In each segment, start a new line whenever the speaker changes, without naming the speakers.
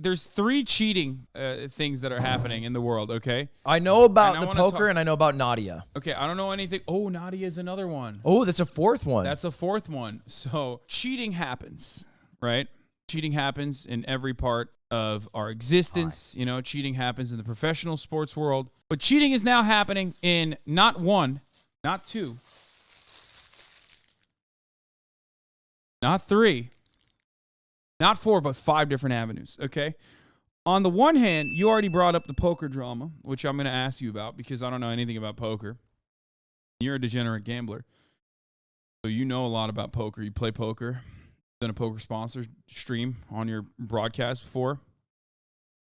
there's 3 cheating things that are happening in the world, okay?
I know about the poker and I know about Nadia.
Okay, I don't know anything. Oh, Nadia is another one.
Oh, that's a 4th one.
That's a 4th one. So cheating happens, right? Cheating happens in every part of our existence. You know, cheating happens in the professional sports world. But cheating is now happening in not 1, not 2, not 3, not 4, but 5 different avenues, okay? On the one hand, you already brought up the poker drama, which I'm going to ask you about because I don't know anything about poker. You're a degenerate gambler. So you know a lot about poker. You play poker. Done a poker sponsor stream on your broadcast before.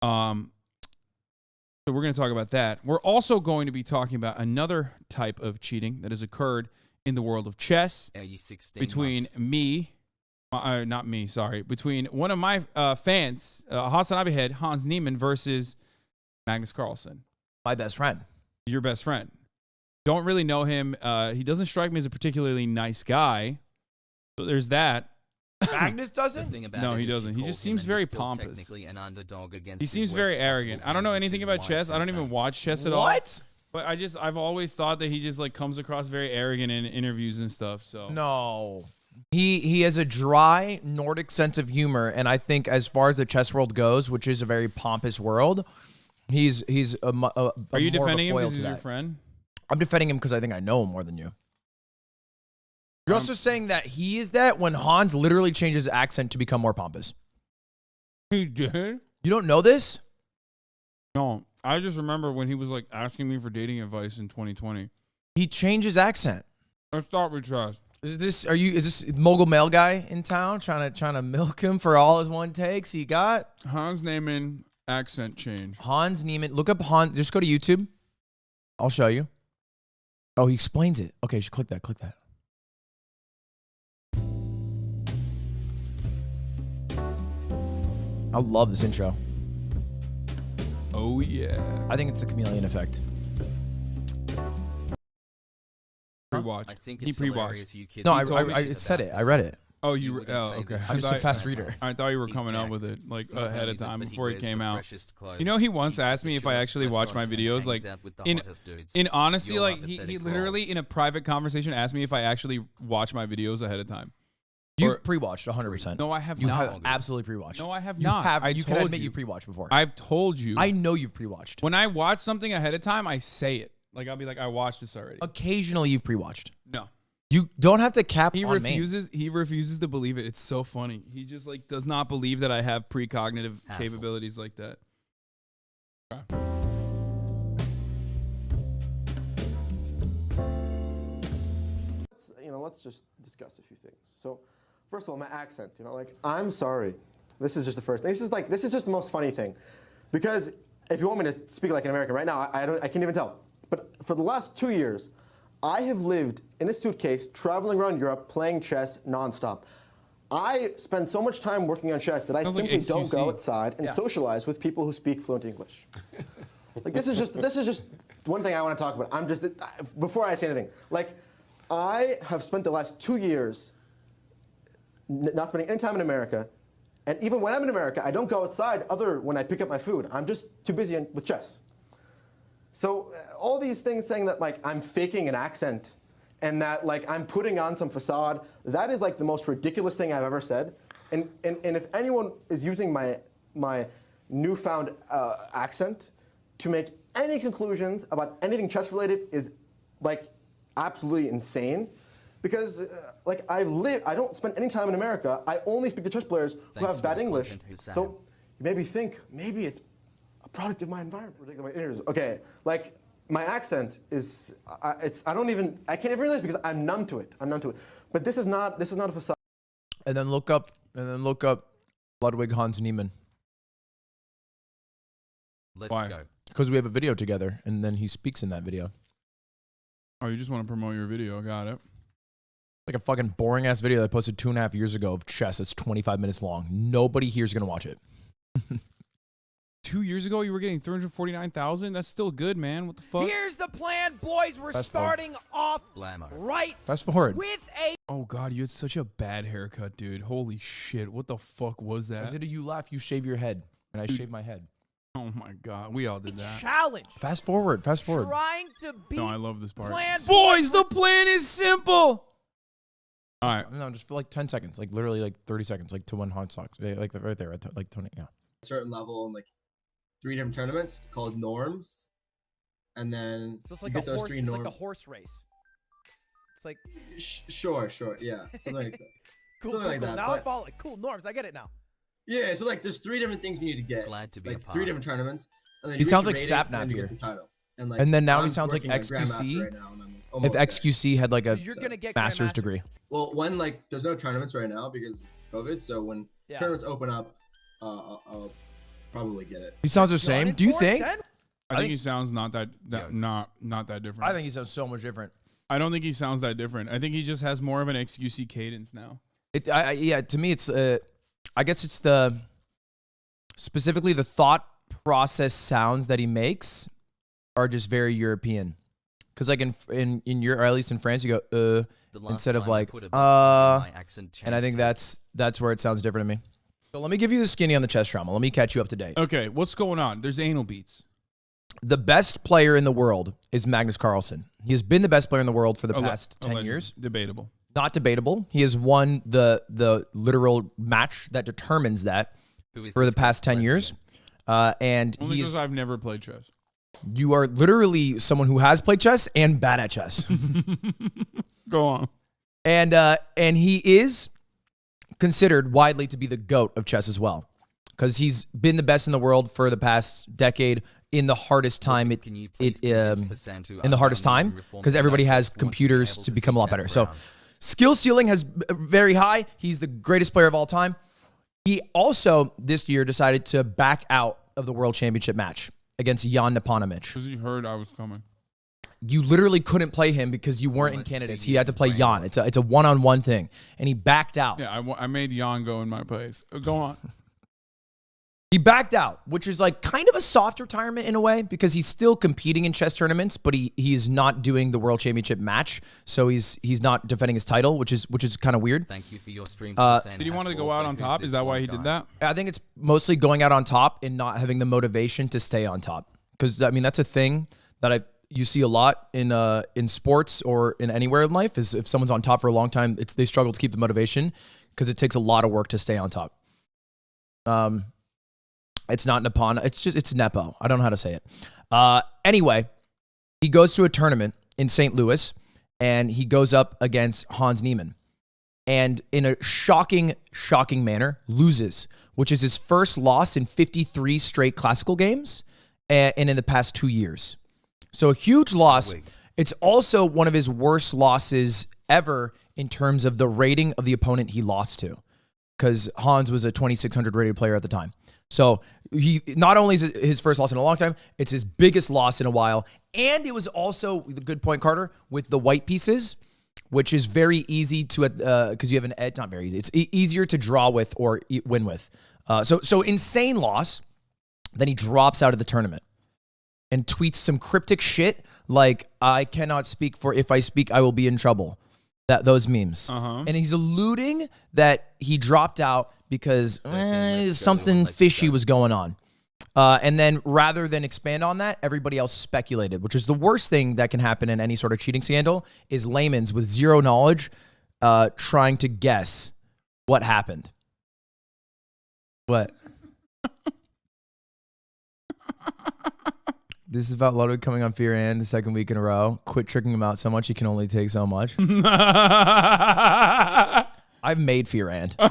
So we're going to talk about that. We're also going to be talking about another type of cheating that has occurred in the world of chess between between one of my fans, HasanAbi head, Hans Niemann, versus Magnus Carlsen.
My best friend.
Your best friend. Don't really know him. He doesn't strike me as a particularly nice guy. So there's that.
Magnus doesn't?
No, he doesn't. He just seems very pompous. He seems very arrogant. I don't know anything about chess. I don't even watch chess at all.
What?
But I've always thought that he just like comes across very arrogant in interviews and stuff. So
no. He has a dry Nordic sense of humor, and I think as far as the chess world goes, which is a very pompous world, he's Are
you defending him because he's your friend?
I'm defending him because I think I know him more than you. You're also saying that he is that when Hans literally changes his accent to become more pompous.
He did?
You don't know this?
No. I just remember when he was like asking me for dating advice in 2020.
He changed his accent.
Let's start with trust.
Is this mogul male guy in town trying to milk him for all his one takes he got?
Hans Niemann accent change.
Hans Niemann. Look up Hans. Just go to YouTube. I'll show you. Oh, he explains it. Okay, you should click that. Click that. I love this intro.
Oh, yeah.
I think it's the chameleon effect.
Pre-watch.
I think
he
it's
pre-watched.
No, I said it. I read it.
Oh, okay.
I'm just a fast reader.
I thought you were coming up with it like ahead of time before it came out. You know, he once asked me if I actually watch my videos. Like, in honesty, like he literally in a private conversation asked me if I actually watch my videos ahead of time.
You've pre-watched 100%.
No, I have
you
not.
Have absolutely pre-watched.
No, I have not.
You can admit you've pre-watched before.
I've told you.
I know you've pre-watched.
When I watch something ahead of time, I say it. Like I'll be like, I watched this already.
Occasionally, you've pre-watched.
No.
You don't have to cap.
He refuses. He refuses to believe it. It's so funny. He just like does not believe that I have precognitive capabilities like that. Okay.
Let's just discuss a few things. So, first of all, my accent. Like I'm sorry. This is just the first thing. This is just the most funny thing, because if you want me to speak like an American right now, I can't even tell. But for the last 2 years, I have lived in a suitcase, traveling around Europe, playing chess nonstop. I spend so much time working on chess that I simply don't go outside and socialize with people who speak fluent English. Like this is just one thing I want to talk about. Before I say anything, like I have spent the last 2 years not spending any time in America, and even when I'm in America, I don't go outside other when I pick up my food. I'm just too busy with chess. So all these things saying that like I'm faking an accent and that like I'm putting on some facade, that is like the most ridiculous thing I've ever said. And if anyone is using my newfound accent to make any conclusions about anything chess related is like absolutely insane. Because like I don't spend any time in America. I only speak to chess players who have bad English. So you maybe think maybe it's a product of my environment. Okay, like my accent is I can't even realize because I'm numb to it. But this is not a facade.
And then look up Ludwig Hans Niemann.
Let's go.
Because we have a video together, and then he speaks in that video.
Oh, you just want to promote your video? Got it.
Like a fucking boring ass video that I posted 2.5 years ago of chess that's 25 minutes long. Nobody here is gonna watch it.
2 years ago, you were getting 349,000. That's still good, man. What the fuck?
Here's the plan, boys. We're starting off right
Fast forward.
with a.
Oh god, you had such a bad haircut, dude. Holy shit! What the fuck was that?
Why did you laugh? You shave your head. and I shaved my head.
Oh my God, we all did that.
Challenge.
Fast forward.
Trying to beat.
No, I love this part.
Plan
Boys, the plan is simple. All right.
No, just for like 10 seconds, like literally like 30 seconds, like to win hot socks, like right there, like Tony. Yeah.
Certain level in like 3 different tournaments called norms, and then
So it's
you
like
get
a
those
horse.
3
It's
norms.
like a horse race. It's like
Sure, yeah, something like that.
cool.
Something like that,
Now I
but-
follow it. Cool norms. I get it now.
Yeah, so like there's 3 different things you need to get.
Glad to be
like
a part.
3 different tournaments. And then
He
you
sounds
reach
like
a rating,
Sapnap
and then you
here.
get the title.
And then now he
I'm
sounds like
working on
XQC.
Grandmaster right now, and I'm
If
almost there.
XQC had like
So
a
you're gonna get
master's
Grandmaster.
degree.
Well, when like there's no tournaments right now because of COVID, so when
Yeah.
tournaments open up, I'll probably get it.
He sounds the
Done
same.
in
Do you
4th
think?
then?
I think he sounds not that not that different.
I think he sounds so much different.
I don't think he sounds that different. I think he just has more of an XQC cadence now.
Yeah, to me, it's I guess it's specifically the thought process sounds that he makes are just very European. Because like in Europe, or at least in France, you go instead of like and I think that's where it sounds different to me. So let me give you the skinny on the chess drama. Let me catch you up to date.
Okay, what's going on? There's anal beats.
The best player in the world is Magnus Carlsen. He has been the best player in the world for the past 10
Allegedly.
years.
Debatable.
Not debatable. He has won the literal match that determines that for the past 10 years. And
Only because I've never played chess.
you are literally someone who has played chess and bad at chess.
Go on.
And he is considered widely to be the GOAT of chess as well. Because he's been the best in the world for the past decade in the hardest time in the hardest time because everybody has computers to become a lot better. So skill ceiling has very high. He's the greatest player of all time. He also this year decided to back out of the World Championship match against Jan Nepomniachtchi.
Because he heard I was coming.
You literally couldn't play him because you weren't in candidates. He had to play Jan. It's a one-on-one thing, and he backed out.
Yeah, I made Jan go in my place. Go on.
He backed out, which is like kind of a soft retirement in a way because he's still competing in chess tournaments, but he's not doing the World Championship match, so he's not defending his title, which is kind of weird.
Thank you for your stream.
Did he want to go out on top? Is that why he did that?
I think it's mostly going out on top and not having the motivation to stay on top. Because I mean that's a thing that you see a lot in sports or in anywhere in life is if someone's on top for a long time, they struggle to keep the motivation because it takes a lot of work to stay on top. It's not Nippon. It's Nepo. I don't know how to say it. Anyway, he goes to a tournament in St. Louis and he goes up against Hans Niemann. And in a shocking manner, loses, which is his first loss in 53 straight classical games and in the past 2 years. So a huge loss. It's also one of his worst losses ever in terms of the rating of the opponent he lost to. Because Hans was a 2,600 rated player at the time. So he not only is it his first loss in a long time, it's his biggest loss in a while. And it was also, the good point, Carter, with the white pieces, which is very easy to, because you have an edge, not very easy. It's easier to draw with or win with. So insane loss. Then he drops out of the tournament and tweets some cryptic shit like, I cannot speak, for if I speak, I will be in trouble. Those memes. And he's alluding that he dropped out because something fishy was going on. And then rather than expand on that, everybody else speculated, which is the worst thing that can happen in any sort of cheating scandal, is layman's with zero knowledge trying to guess what happened. What? This is about Ludwig coming on Fear and the second week in a row. Quit tricking him out so much. He can only take so much. I've made Fear and. I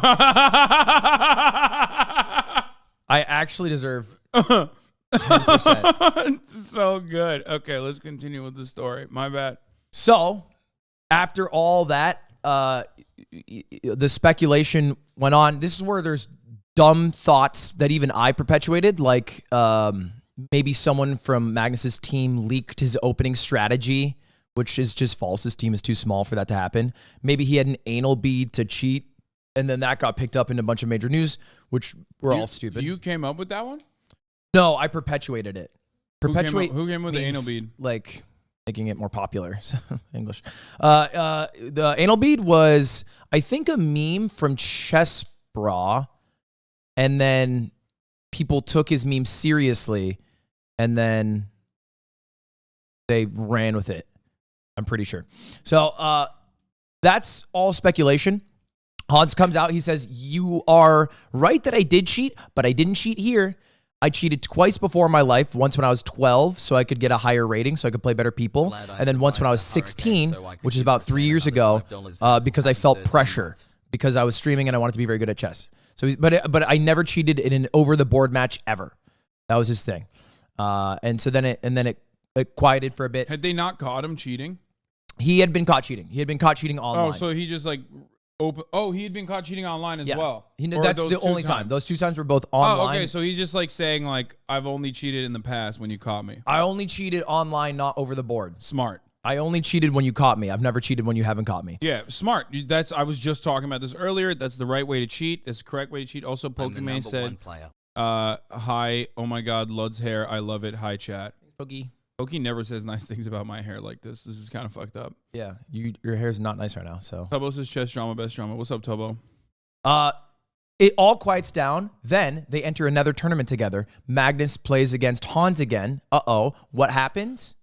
actually deserve 10%.
So good. Okay, let's continue with the story. My bad.
So, after all that, the speculation went on. This is where there's dumb thoughts that even I perpetuated, like maybe someone from Magnus's team leaked his opening strategy, which is just false. His team is too small for that to happen. Maybe he had an anal bead to cheat, and then that got picked up in a bunch of major news, which were all stupid.
You came up with that one?
No, I perpetuated it.
Who came up with the anal bead?
Like making it more popular. English. The anal bead was, I think, a meme from Chess Bra, and then people took his meme seriously, and then they ran with it. I'm pretty sure. So that's all speculation. Hans comes out. He says, "You are right that I did cheat, but I didn't cheat here. I cheated twice before in my life. Once when I was 12, so I could get a higher rating, so I could play better people. And then once when I was 16, which is about 3 years ago, because I felt pressure because I was streaming and I wanted to be very good at chess. So, but I never cheated in an over-the-board match ever. That was his thing. And then it quieted for a bit.
Had they not caught him cheating?
He had been caught cheating. He had been caught cheating online.
Oh, so he just like he had been caught cheating online as well.
That's the only time. Those 2 times were both online.
Oh, okay. So he's just like saying like, I've only cheated in the past when you caught me.
I only cheated online, not over the board.
Smart.
I only cheated when you caught me. I've never cheated when you haven't caught me.
Yeah, smart. I was just talking about this earlier. That's the right way to cheat. That's the correct way to cheat. Also, Pokemon said, hi, oh my God, Lud's hair. I love it. Hi, chat. Pokey never says nice things about my hair like this. This is kind of fucked up.
Yeah, your hair's not nice right now. So
Tubbo says chess drama, best drama. What's up, Tubbo?
It all quiets down. Then they enter another tournament together. Magnus plays against Hans again. What happens?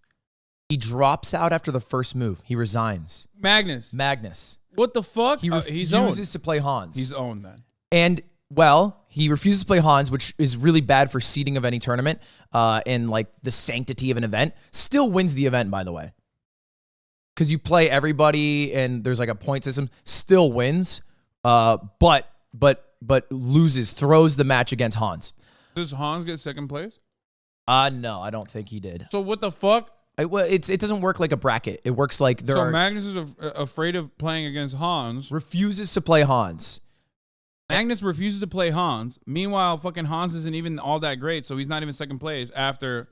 He drops out after the first move. He resigns. Magnus.
What the fuck?
He refuses to play Hans.
He's owned then.
And well, he refuses to play Hans, which is really bad for seeding of any tournament and like the sanctity of an event. Still wins the event, by the way. Because you play everybody and there's like a point system. Still wins, but loses, throws the match against Hans.
Does Hans get second place?
No, I don't think he did.
So what the fuck?
It doesn't work like a bracket. It works like
Magnus is afraid of playing against Hans.
Refuses to play Hans.
Magnus refuses to play Hans. Meanwhile, fucking Hans isn't even all that great, so he's not even second place after.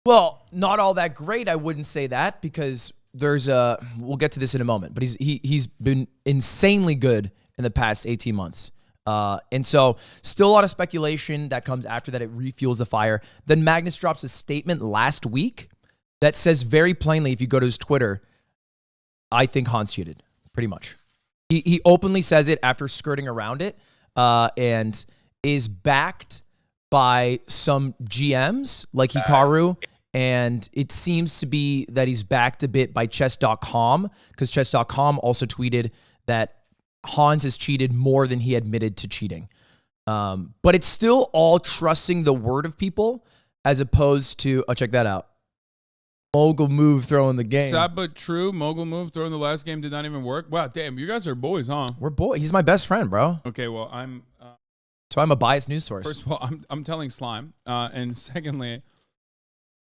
Well, not all that great. I wouldn't say that because we'll get to this in a moment, but he's been insanely good in the past 18 months. And so still a lot of speculation that comes after that. It refuels the fire. Then Magnus drops a statement last week that says very plainly, if you go to his Twitter, I think Hans cheated, pretty much. He openly says it after skirting around it, and is backed by some GMs like Hikaru, and it seems to be that he's backed a bit by chess.com, because chess.com also tweeted that Hans has cheated more than he admitted to cheating. But it's still all trusting the word of people as opposed to, check that out. Mogul move throwing the game.
Sad but true. Mogul move throwing the last game did not even work. Wow, damn, you guys are boys, huh?
We're boys. He's my best friend, bro.
Okay, well,
So I'm a biased news source.
First of all, I'm telling Slime. And secondly,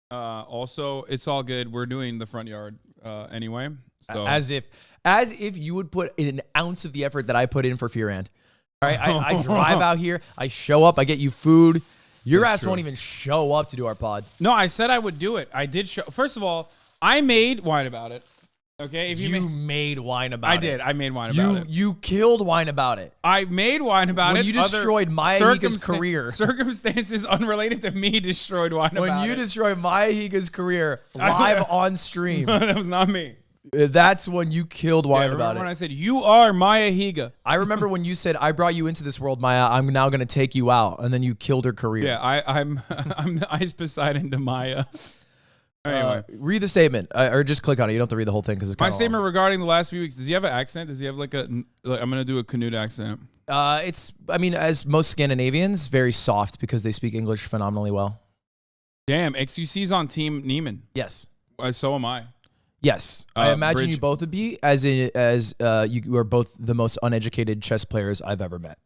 also, it's all good. We're doing the front yard anyway. So.
As if you would put in an ounce of the effort that I put in for Fearand. All right, I drive out here. I show up. I get you food. Your ass won't even show up to do our pod.
No, I said I would do it. I did show. First of all, I made wine about it. Okay, if
you made wine about it.
I did. I made wine about it.
You killed wine about it.
I made wine about it.
When you destroyed Maya Higa's career.
Circumstances unrelated to me destroyed wine about it.
When you destroyed Maya Higa's career live on stream.
That was not me.
That's when you killed wine about it.
When I said, you are Maya Higa.
I remember when you said, I brought you into this world, Maya. I'm now going to take you out. And then you killed her career.
Yeah, I'm the Ice Poseidon to Maya. Anyway.
Read the statement. Or just click on it. You don't have to read the whole thing because it's
my statement regarding the last few weeks. Does he have an accent? Does he have like I'm going to do a Canute accent.
As most Scandinavians, very soft because they speak English phenomenally well.
Damn, XUC's on Team Niemann.
Yes.
So am I.
Yes, I imagine you both would be, as you are both the most uneducated chess players I've ever met,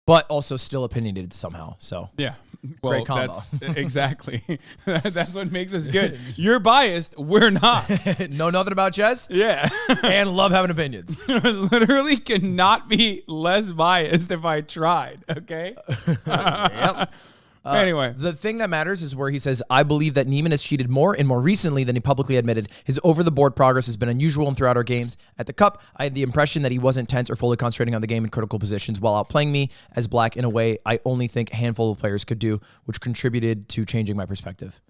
but also still opinionated somehow. So
yeah, well,
great combo.
Exactly. That's what makes us good. You're biased. We're not.
Know nothing about chess.
Yeah,
and love having opinions.
Literally cannot be less biased if I tried. Okay.
Yep.
Anyway,
the thing that matters is where he says, I believe that Niemann has cheated more and more recently than he publicly admitted. His over-the-board progress has been unusual and throughout our games. At the Cup, I had the impression that he wasn't tense or fully concentrating on the game in critical positions while outplaying me as black in a way I only think a handful of players could do, which contributed to changing my perspective.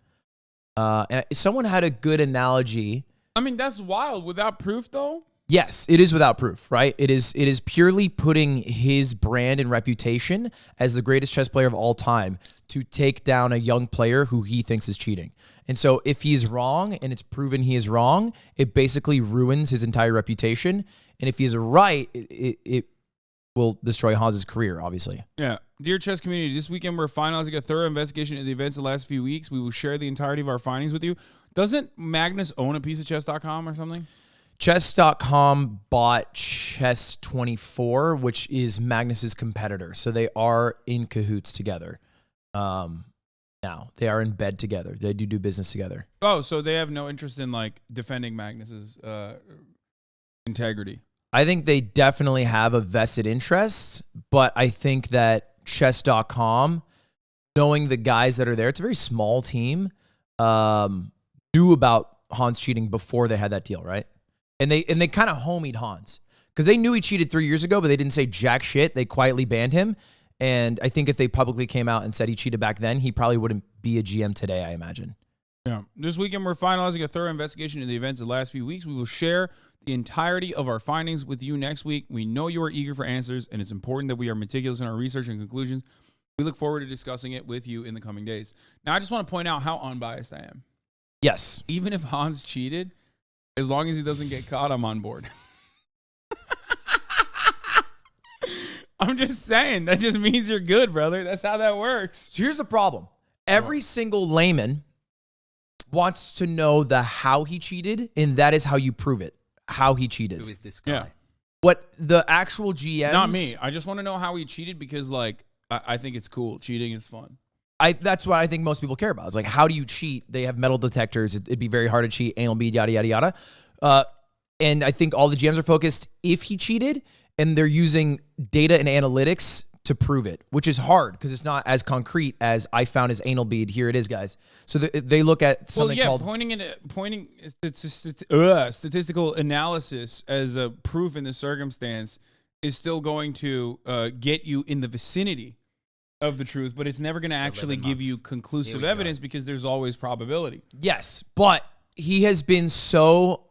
And someone had a good analogy.
I mean, that's wild. Without proof, though?
Yes, it is without proof, right? It is purely putting his brand and reputation as the greatest chess player of all time to take down a young player who he thinks is cheating. And so if he's wrong and it's proven he is wrong, it basically ruins his entire reputation. And if he's right, it will destroy Hans's career, obviously.
Yeah. Dear chess community, this weekend we're finalizing a thorough investigation of the events of the last few weeks. We will share the entirety of our findings with you. Doesn't Magnus own a piece of chess.com or something?
Chess.com bought Chess24, which is Magnus's competitor. So they are in cahoots together. Now they are in bed together. They do business together.
Oh, so they have no interest in like defending Magnus's integrity.
I think they definitely have a vested interest, but I think that Chess.com, knowing the guys that are there, it's a very small team, knew about Hans cheating before they had that deal, right? And they kind of homied Hans because they knew he cheated 3 years ago, but they didn't say jack shit. They quietly banned him. And I think if they publicly came out and said he cheated back then, he probably wouldn't be a GM today, I imagine.
Yeah. This weekend, we're finalizing a thorough investigation into the events of the last few weeks. We will share the entirety of our findings with you next week. We know you are eager for answers, and it's important that we are meticulous in our research and conclusions. We look forward to discussing it with you in the coming days. Now, I just want to point out how unbiased I am.
Yes.
Even if Hans cheated, as long as he doesn't get caught, I'm on board. I'm just saying. That just means you're good, brother. That's how that works.
So here's the problem. Every single layman wants to know the how he cheated, and that is how you prove it. How he cheated.
Who is this guy?
Yeah.
What the actual GMs...
Not me. I just want to know how he cheated because, like, I think it's cool. Cheating is fun.
That's what I think most people care about. It's like, how do you cheat? They have metal detectors. It'd be very hard to cheat. Anal bead, yada, yada, yada. And I think all the GMs are focused if he cheated, and they're using data and analytics to prove it, which is hard because it's not as concrete as I found his anal bead. Here it is, guys. So they look at something called...
pointing statistical analysis as a proof in the circumstance is still going to get you in the vicinity of the truth, but it's never going to actually give you conclusive evidence because there's always probability.
Yes, but he has been so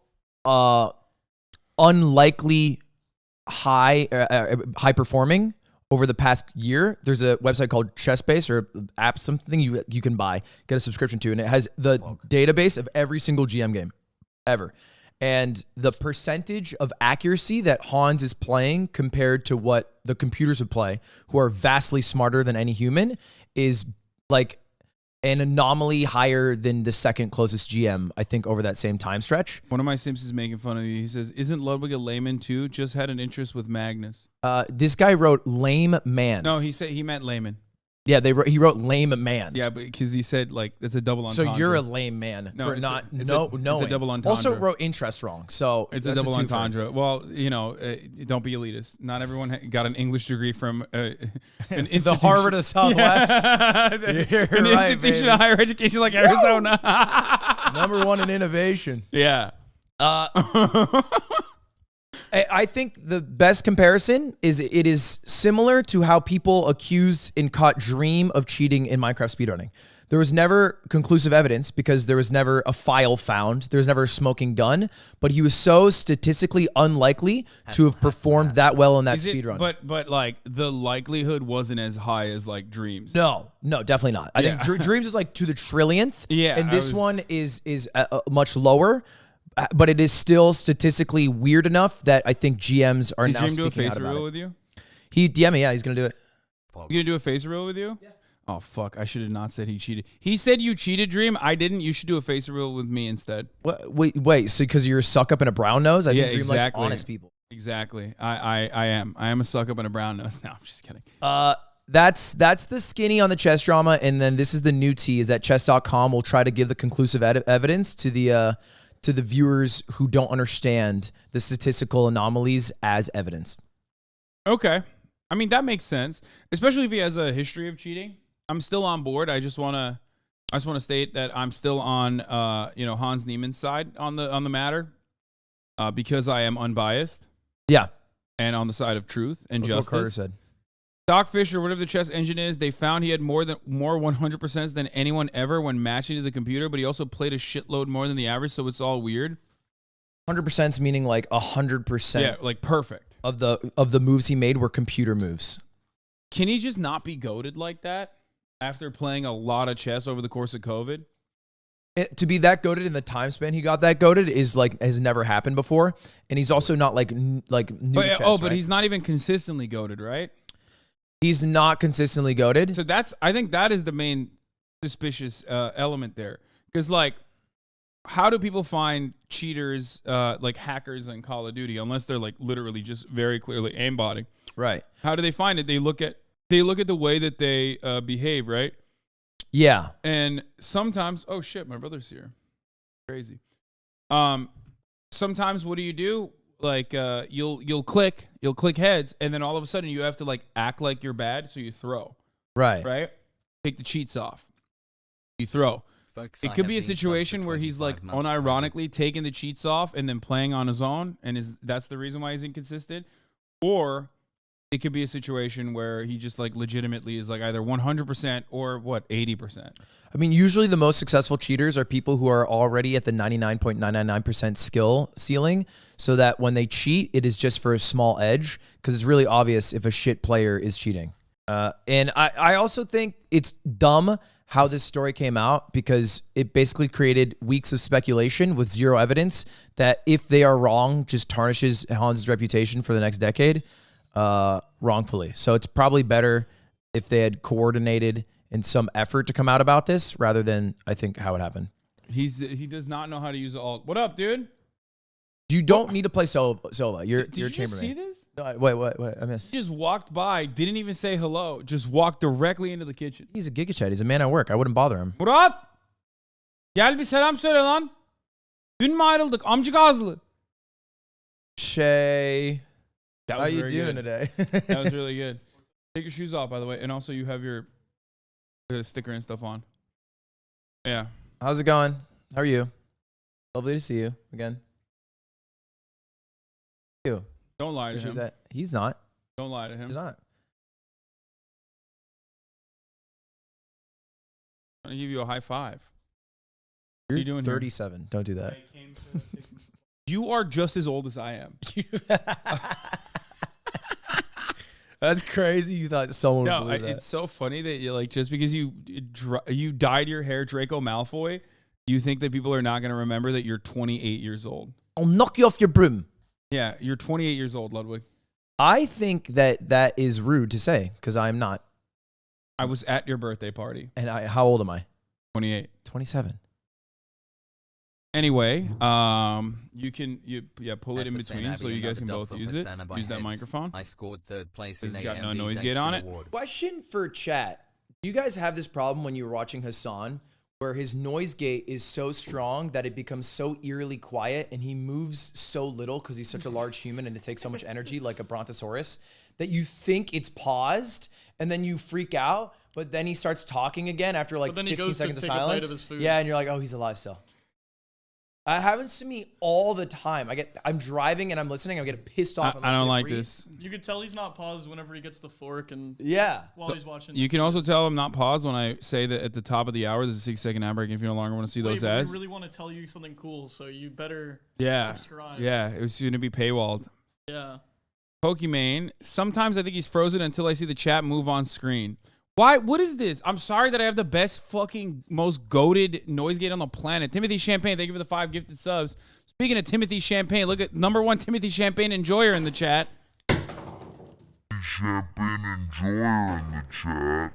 unlikely high performing over the past year. There's a website called ChessBase or app, something you can buy, get a subscription to, and it has the database of every single GM game ever. And the percentage of accuracy that Hans is playing compared to what the computers would play, who are vastly smarter than any human, is like an anomaly higher than the second closest GM, I think, over that same time stretch.
One of my Simps is making fun of you. He says, isn't Ludwig a layman too? Just had an interest with Magnus.
This guy wrote lame man.
No, he meant layman.
Yeah, he wrote lame man.
Yeah, but because he said like it's a double entendre.
So you're a lame man for not knowing.
It's a double entendre.
Also wrote interest wrong. So
it's a double entendre. Well, you know, don't be elitist. Not everyone got an English degree from an institution.
The Harvard of Southwest.
An institution of higher education like Arizona.
Number one in innovation.
Yeah.
I think the best comparison is it is similar to how people accused and caught Dream of cheating in Minecraft speedrunning. There was never conclusive evidence because there was never a file found. There was never a smoking gun, but he was so statistically unlikely to have performed that well in that speedrun.
But like the likelihood wasn't as high as like Dreams.
No, definitely not. I think Dreams is like to the trillionth.
Yeah.
And this one is much lower. But it is still statistically weird enough that I think GMs are now speaking out about it. Did Dream do a face reveal
with you?
He DM'd me, yeah, he's going to do it.
You going to do a face reveal with you? Yeah. Oh, fuck. I should have not said he cheated. He said you cheated, Dream. I didn't. You should do a face reveal with me instead.
Wait. So because you're a suck up and a brown nose? I think Dream likes honest people.
Exactly. I am. I am a suck up and a brown nose. No, I'm just kidding.
That's the skinny on the chess drama. And then this is the new tea is that chess.com will try to give the conclusive evidence to the viewers who don't understand the statistical anomalies as evidence. Okay.
I mean, that makes sense, especially if he has a history of cheating. I'm still on board. I just want to state that I'm still on Hans Niemann's side on the matter because I am unbiased.
Yeah.
And on the side of truth and justice.
What Carter said.
Doc Fisher, whatever the chess engine is, they found he had more 100% than anyone ever when matching to the computer, but he also played a shitload more than the average, so it's all weird.
100% meaning like 100%
Yeah, like perfect.
of the moves he made were computer moves.
Can he just not be goated like that after playing a lot of chess over the course of COVID?
To be that goated in the time span he got that goated is like has never happened before, and he's also not like new to chess,
but
right?
he's not even consistently goated, right?
He's not consistently goated.
So I think that is the main suspicious element there, because like, how do people find cheaters, like hackers in Call of Duty, unless they're like literally just very clearly aimbotting?
Right.
How do they find it? They look at the way that they behave, right?
Yeah.
And sometimes, oh shit, my brother's here. Crazy. Sometimes what do? Like you'll click heads, and then all of a sudden you have to like act like you're bad, so you throw. Right? Take the cheats off. You throw.
Folks,
It
I
could
have
be a
been subbed for
situation where he's like
25 months
unironically taking the cheats off and then playing on his own, and that's the reason why he's inconsistent. Or it could be a situation where he just like legitimately is like either 100% or 80%.
I mean, usually the most successful cheaters are people who are already at the 99.999% skill ceiling, so that when they cheat, it is just for a small edge, because it's really obvious if a shit player is cheating. And I also think it's dumb how this story came out, because it basically created weeks of speculation with zero evidence that if they are wrong, just tarnishes Hans' reputation for the next decade. Wrongfully. So it's probably better if they had coordinated in some effort to come out about this rather than, I think, how it happened.
He does not know how to use alt. What up, dude?
You don't need to play solo. You're
Did you just
chambermaid.
see this?
No, wait, what? I missed.
He just walked by, didn't even say hello, just walked directly into the kitchen.
He's a gigachat. He's a man at work. I wouldn't bother him.
Murat! Gel bir selam söyle lan. Dün mü ayrıldık? Amcık ağızlı.
Shay,
That
how
was
you
very
doing
good.
today?
That was really good. Take your shoes off, by the way. And also you have your sticker and stuff on. Yeah.
How's it going? How are you? Lovely to see you again. You.
Don't lie to him.
That. He's not.
Don't lie to him.
He's not.
I'm going to give you a high five.
You're
What are you doing here?
37. Don't do that.
You are just as old as I am.
That's crazy. You thought someone would
No,
believe that.
it's so funny that you like, just because you dyed your hair Draco Malfoy, you think that people are not going to remember that you're 28 years old.
I'll knock you off your broom.
Yeah, you're 28 years old, Ludwig.
I think that is rude to say, because I'm not.
I was at your birthday party.
And how old am I?
28.
27.
Anyway, you can pull it in between so you guys can both use it. Use that microphone.
I scored third place
It's
in
got no
AMV
noise
thanks
gate
to
on
the
it.
awards.
Question for chat. Do you guys have this problem when you're watching Hasan, where his noise gate is so strong that it becomes so eerily quiet, and he moves so little because he's such a large human and it takes so much energy, like a brontosaurus, that you think it's paused and then you freak out, but then he starts talking again after like 15 seconds of silence. Yeah, and you're like, oh, he's alive still. It happens to me all the time. I'm driving and I'm listening. I'm getting pissed off.
I don't like this.
You can tell he's not paused whenever he gets the fork and
Yeah.
while he's watching.
You can also tell I'm not paused when I say that at the top of the hour there's a 6-second ad break. If you no longer want to see those
but
ads,
we really want to tell you something cool, so you better subscribe.
Yeah, it was going to be paywalled.
Yeah.
Pokimane, sometimes I think he's frozen until I see the chat move on screen. Why? What is this? I'm sorry that I have the best fucking most goated noise gate on the planet. Timothy Champagne, thank you for the 5 gifted subs. Speaking of Timothy Champagne, look at #1 Timothy Champagne enjoyer in the chat.
Champagne enjoyer in the chat.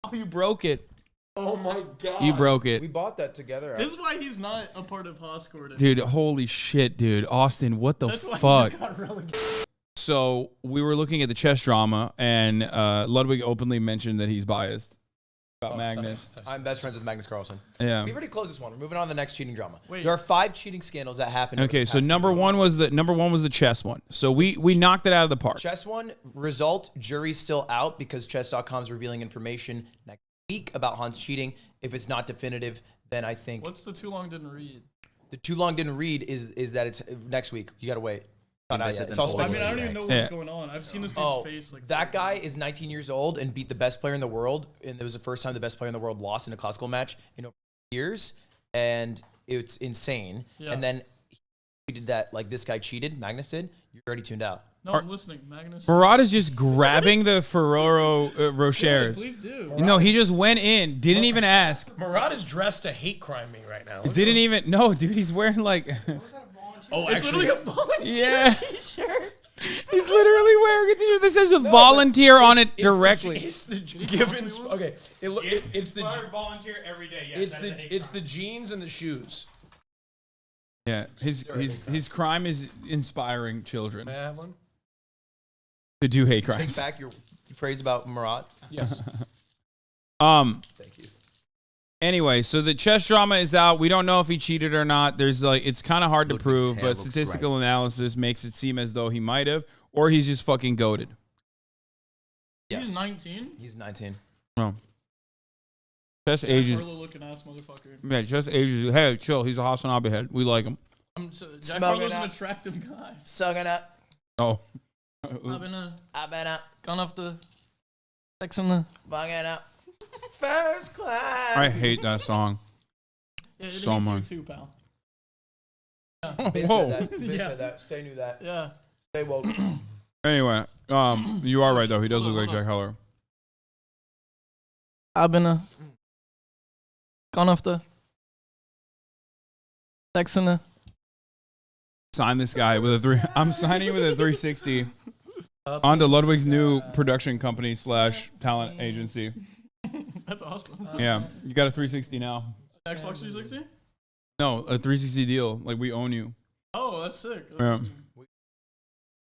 Oh, you broke it.
Oh my god.
You broke
We
it.
bought that together.
This is why he's not a part of Hoscourt.
Dude, holy shit, dude. Austin, what the
That's why
fuck?
he just got relegated.
So we were looking at the chess drama, and Ludwig openly mentioned that he's biased about Magnus.
I'm best friends with Magnus Carlsen.
Yeah.
We've already closed this one. We're moving on to the next cheating drama.
Wait.
There are 5 cheating scandals that happened. over
Okay,
the
so
past
number
few
one
months.
was the chess one. So we knocked it out of the park.
Chess one result, jury's still out because chess.com is revealing information next week about Hans cheating. If it's not definitive, then I think
What's the too long didn't read?
the too long didn't read is that it's next week. You got to wait. Not out yet. It's all
I mean, I
speculation.
don't even know what's
Yeah.
going on. I've seen this dude's
Oh,
face. Like
that guy is 19 years old and beat the best player in the world. And it was the first time the best player in the world lost in a classical match in over years. And it's insane.
Yeah.
And then he did that, like this guy cheated, Magnus did. You're already tuned out.
No, I'm listening. Magnus.
Murat is just grabbing the Ferrero Rochers.
Please do.
No, he just went in, didn't even ask.
Murat is dressed to hate crime me right now.
Didn't even. No, dude, he's wearing like.
Oh,
It's
actually,
literally a volunteer
Yeah.
t-shirt.
He's literally wearing a t-shirt that says a volunteer on it directly.
it's the given. Okay, it's the
volunteer every day.
it's the jeans and the shoes.
Yeah, his crime is inspiring children
May I have one?
to do hate
Take
crimes.
back your phrase about Murat.
Yes.
Thank you.
Anyway, so the chess drama is out. We don't know if he cheated or not. There's like it's kind of hard to
Ludwig's
prove,
hair
but
looks
statistical analysis makes it seem as though he might have, or he's just fucking goated.
Yes.
He's 19.
He's 19.
Oh. Chess ages.
Jack Harlow looking ass motherfucker.
Yeah, chess ages. Hey, chill. He's a HasanAbi head. We like him.
Jack
Smoking
Harlow's an
out.
attractive guy.
Sucking up.
Oh.
I've
been up.
gone off the sex in the.
Bugging up. First class.
I hate that song.
Yeah,
So
it hates
much.
you too, pal.
Vince
Whoa.
said that. Vince
Yeah.
said that. Stay knew that.
Yeah.
Stay woke.
Anyway, you are right though. He does look like Jack Heller.
I've been gone off the sex in the.
Sign this guy with a three. I'm signing with a 360 onto Ludwig's new production company / talent agency.
That's awesome.
Yeah, you got a 360 now.
Xbox 360?
No, a 360 deal. Like we own you.
Oh, that's sick.
Yeah.